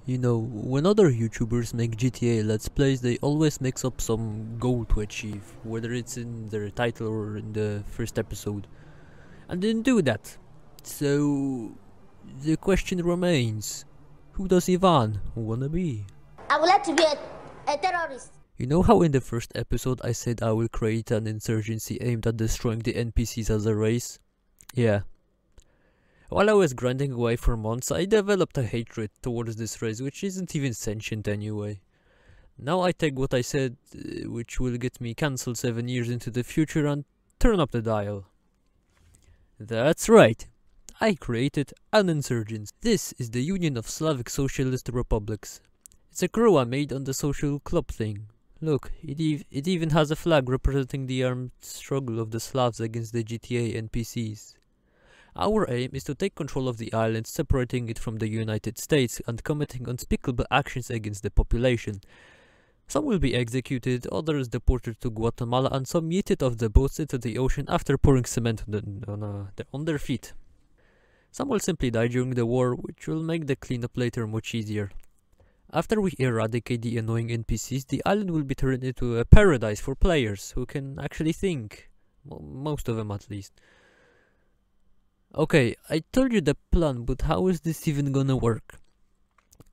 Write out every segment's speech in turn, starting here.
You know, when other YouTubers make GTA Let's Plays, they always mix up some goal to achieve, whether it's in their title or in the first episode. I didn't do that. So, the question remains, who does Ivan wanna be? I would like to be a terrorist. You know how in the first episode I said I will create an insurgency aimed at destroying the NPCs as a race? Yeah. While I was grinding away for months, I developed a hatred towards this race, which isn't even sentient anyway. Now I take what I said, which will get me cancelled 7 years into the future, and turn up the dial. That's right. I created an insurgency. This is the Union of Slavic Socialist Republics. It's a crew I made on the social club thing. Look, it even has a flag representing the armed struggle of the Slavs against the GTA NPCs. Our aim is to take control of the island, separating it from the United States and committing unspeakable actions against the population. Some will be executed, others deported to Guatemala, and some yeeted off the boats into the ocean after pouring cement on their feet. Some will simply die during the war, which will make the cleanup later much easier. After we eradicate the annoying NPCs, the island will be turned into a paradise for players who can actually think. Most of them at least. Okay, I told you the plan, but how is this even gonna work?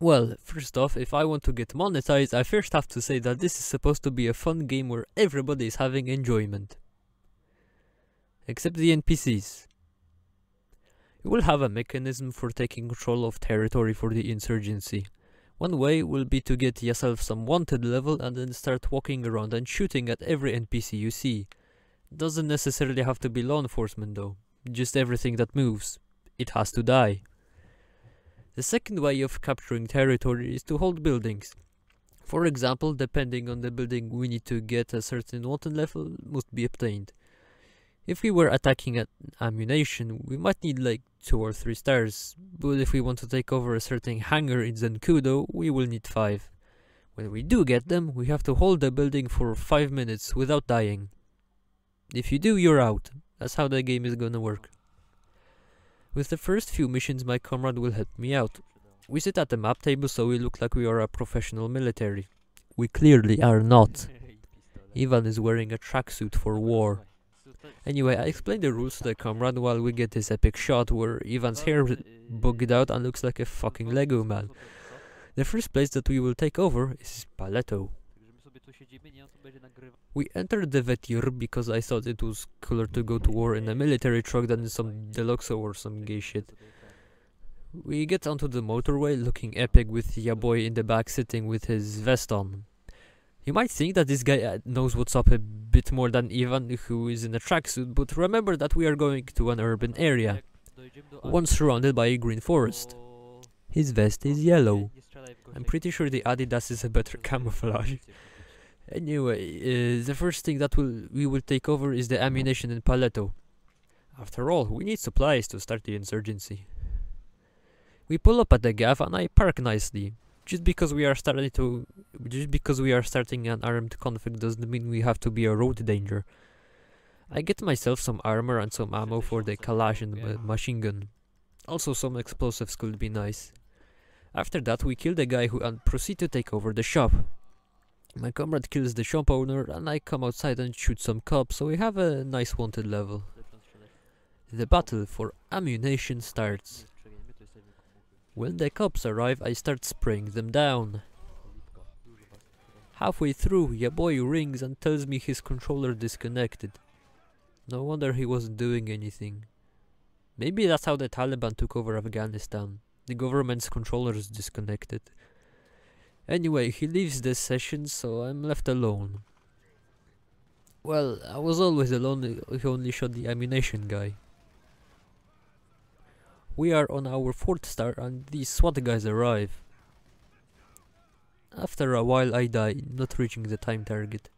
Well, first off, if I want to get monetized, I first have to say that this is supposed to be a fun game where everybody is having enjoyment. Except the NPCs. You will have a mechanism for taking control of territory for the insurgency. One way will be to get yourself some wanted level and then start walking around and shooting at every NPC you see. Doesn't necessarily have to be law enforcement though. Just everything that moves. It has to die. The second way of capturing territory is to hold buildings. For example, depending on the building we need to get a certain wanted level must be obtained. If we were attacking at ammunition, we might need like 2 or 3 stars, but if we want to take over a certain hangar in Zancudo, we will need 5. When we do get them, we have to hold the building for 5 minutes without dying. If you do, you're out. That's how the game is gonna work. With the first few missions, my comrade will help me out. We sit at the map table so we look like we are a professional military. We clearly are not. Ivan is wearing a tracksuit for war. Anyway, I explained the rules to the comrade while we get this epic shot where Ivan's hair bugged out and looks like a fucking Lego man. The first place that we will take over is Paleto. We entered the Vetir because I thought it was cooler to go to war in a military truck than in some Deluxo or some gay shit. We get onto the motorway looking epic with Yaboy in the back sitting with his vest on. You might think that this guy knows what's up a bit more than Ivan, who is in a tracksuit, but remember that we are going to an urban area, one surrounded by a green forest. His vest is yellow. I'm pretty sure the Adidas is a better camouflage. Anyway, the first thing that we will take over is the ammunition in Paleto. After all, we need supplies to start the insurgency. We pull up at the gaff and I park nicely. Just because we are starting an armed conflict doesn't mean we have to be a road danger. I get myself some armor and some ammo for the Kalash and the machine gun. Also some explosives could be nice. After that we kill the guy and proceed to take over the shop. My comrade kills the shop owner and I come outside and shoot some cops, so we have a nice wanted level. The battle for ammunition starts. When the cops arrive, I start spraying them down. Halfway through, Yaboy rings and tells me his controller disconnected. No wonder he wasn't doing anything. Maybe that's how the Taliban took over Afghanistan. The government's controller is disconnected. Anyway, he leaves this session, so I'm left alone. Well, I was always alone, he only shot the ammunition guy. We are on our 4th star and these SWAT guys arrive. After a while I die, not reaching the time target.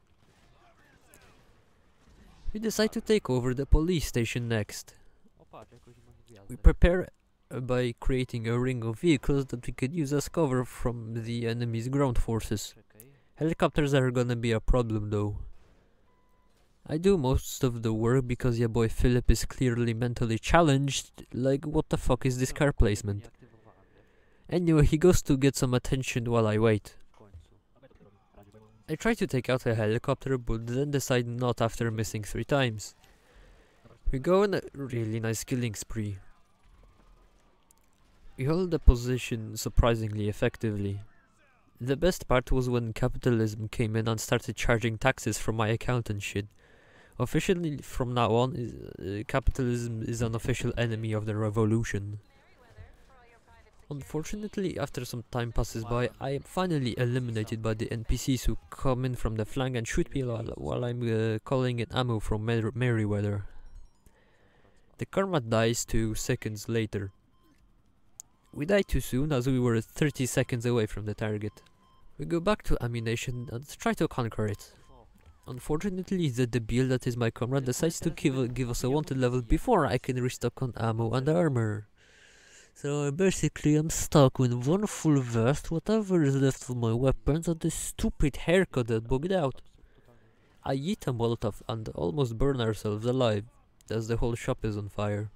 We decide to take over the police station next. We prepare by creating a ring of vehicles that we could use as cover from the enemy's ground forces. Helicopters are gonna be a problem though. I do most of the work because your boy Philip is clearly mentally challenged, like what the fuck is this car placement? Anyway, he goes to get some attention while I wait. I try to take out a helicopter, but then decide not after missing 3 times. We go on a really nice killing spree. We hold the position surprisingly effectively. The best part was when capitalism came in and started charging taxes from my account and shit. Officially, from now on, capitalism is an official enemy of the revolution. Unfortunately, after some time passes by, I am finally eliminated by the NPCs who come in from the flank and shoot me while I'm calling in ammo from Merryweather. The comrade dies 2 seconds later. We died too soon as we were 30 seconds away from the target. We go back to ammunition and try to conquer it. Unfortunately, the debil that is my comrade decides to give us a wanted level before I can restock on ammo and armor. So basically I'm stuck with 1 full vest, whatever is left of my weapons, and this stupid haircut that bugged out. I eat a Molotov and almost burn ourselves alive, as the whole shop is on fire.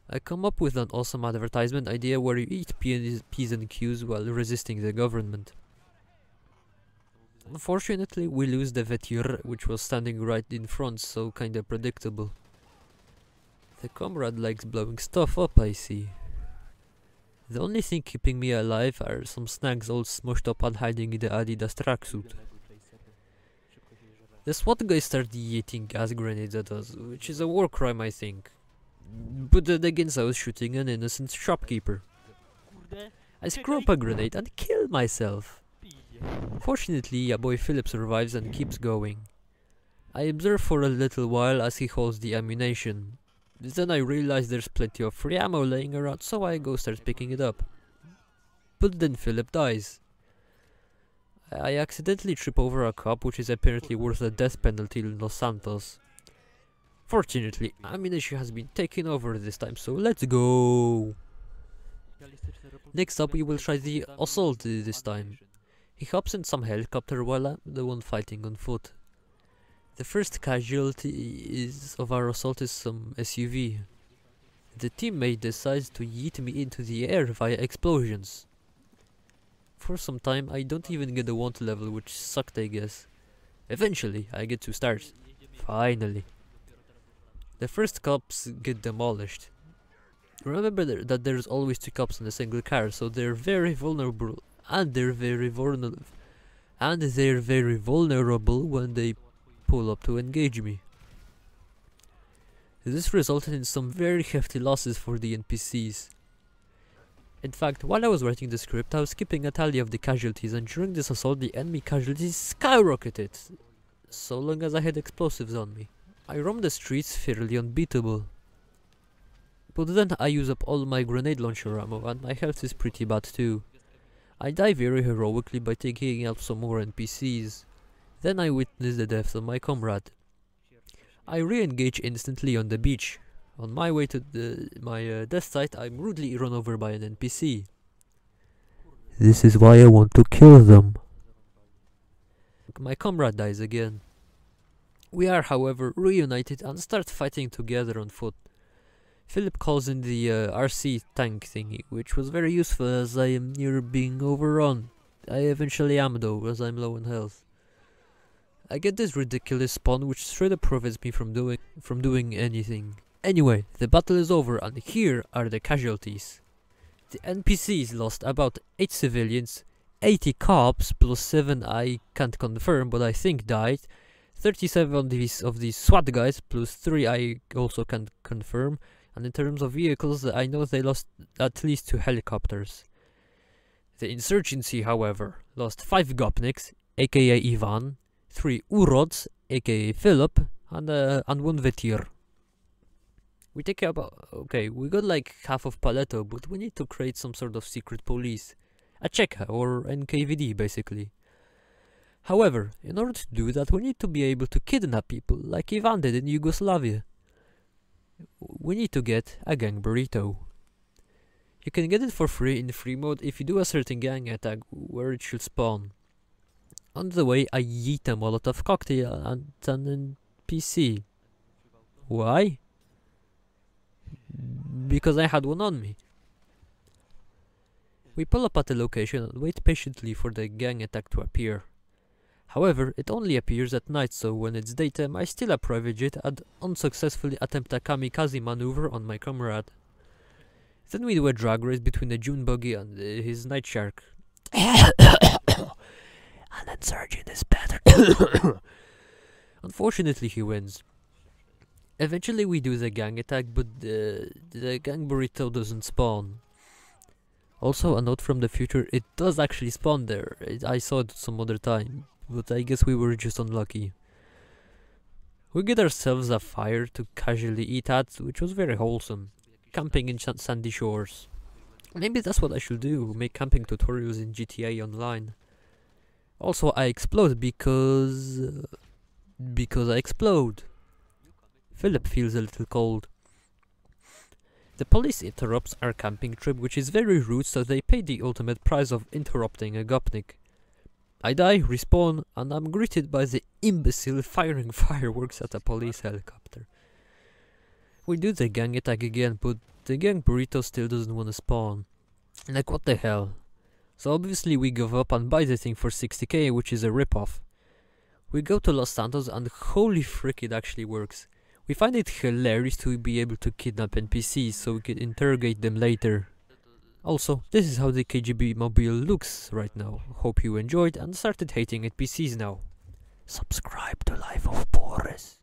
I come up with an awesome advertisement idea where you eat P's and Q's while resisting the government. Unfortunately, we lose the Vetir, which was standing right in front, so kinda predictable. The comrade likes blowing stuff up, I see. The only thing keeping me alive are some snacks all smushed up and hiding in the Adidas tracksuit. The SWAT guys start eating gas grenades at us, which is a war crime, I think. But then again, I was shooting an innocent shopkeeper. I screw up a grenade and kill myself. Fortunately, your boy Philip survives and keeps going. I observe for a little while as he holds the ammunition. Then I realize there's plenty of free ammo laying around, so I go start picking it up. But then Philip dies. I accidentally trip over a cop, which is apparently worth a death penalty in Los Santos. Fortunately, ammunition has been taken over this time, so let's go! Next up, we will try the assault this time. He hops in some helicopter while I'm the one fighting on foot. The first casualty of our assault is some SUV. The teammate decides to yeet me into the air via explosions. For some time I don't even get a want level, which sucked, I guess. Eventually I get to start. Finally. The first cops get demolished. Remember that there's always 2 cops in a single car, so they're very vulnerable, and they're very vulnerable when they pull up to engage me. This resulted in some very hefty losses for the NPCs. In fact, while I was writing the script, I was keeping a tally of the casualties, and during this assault the enemy casualties skyrocketed, so long as I had explosives on me. I roam the streets fairly unbeatable. But then I use up all my grenade launcher ammo, and my health is pretty bad too. I die very heroically by taking out some more NPCs. Then I witness the death of my comrade. I re-engage instantly on the beach. On my way to my death site, I'm rudely run over by an NPC. This is why I want to kill them. My comrade dies again. We are, however, reunited and start fighting together on foot. Philip calls in the RC tank thingy, which was very useful as I am near being overrun. I eventually am though, as I'm low in health. I get this ridiculous spawn which straight up prevents me from doing anything. Anyway, the battle is over and here are the casualties. The NPCs lost about 8 civilians, 80 cops plus 7 I can't confirm but I think died, 37 of these SWAT guys plus 3 I also can't confirm, and in terms of vehicles I know they lost at least 2 helicopters. The Insurgency, however, lost 5 Gopniks, aka Ivan, 3 Urods, aka Philip, and 1 Vetir. We take about, okay, we got like half of Paleto, but we need to create some sort of secret police. A Czech or NKVD basically. However, in order to do that we need to be able to kidnap people, like Ivan did in Yugoslavia. We need to get a gang burrito. You can get it for free in free mode if you do a certain gang attack where it should spawn. On the way I yeet a Molotov cocktail and an NPC. Why? Because I had one on me. We pull up at the location and wait patiently for the gang attack to appear. However, it only appears at night, so when it's daytime I steal a private jet and unsuccessfully attempt a kamikaze maneuver on my comrade. Then we do a drag race between the June buggy and his night shark. An insurgent is better. Unfortunately he wins. Eventually we do the gang attack, but the gang burrito doesn't spawn. Also, a note from the future, it does actually spawn there. I saw it some other time, but I guess we were just unlucky. We get ourselves a fire to casually eat at, which was very wholesome. Camping in sandy shores. Maybe that's what I should do, make camping tutorials in GTA Online. Also, I explode because I explode. Philip feels a little cold. The police interrupts our camping trip, which is very rude, so they pay the ultimate price of interrupting a gopnik. I die, respawn, and I'm greeted by the imbecile firing fireworks at a police helicopter. We do the gang attack again, but the gang burrito still doesn't want to spawn. Like, what the hell? So obviously we give up and buy the thing for 60k, which is a ripoff. We go to Los Santos and holy frick, it actually works. We find it hilarious to be able to kidnap NPCs so we can interrogate them later. Also, this is how the KGB mobile looks right now. Hope you enjoyed and started hating NPCs now. Subscribe to Life of Boris.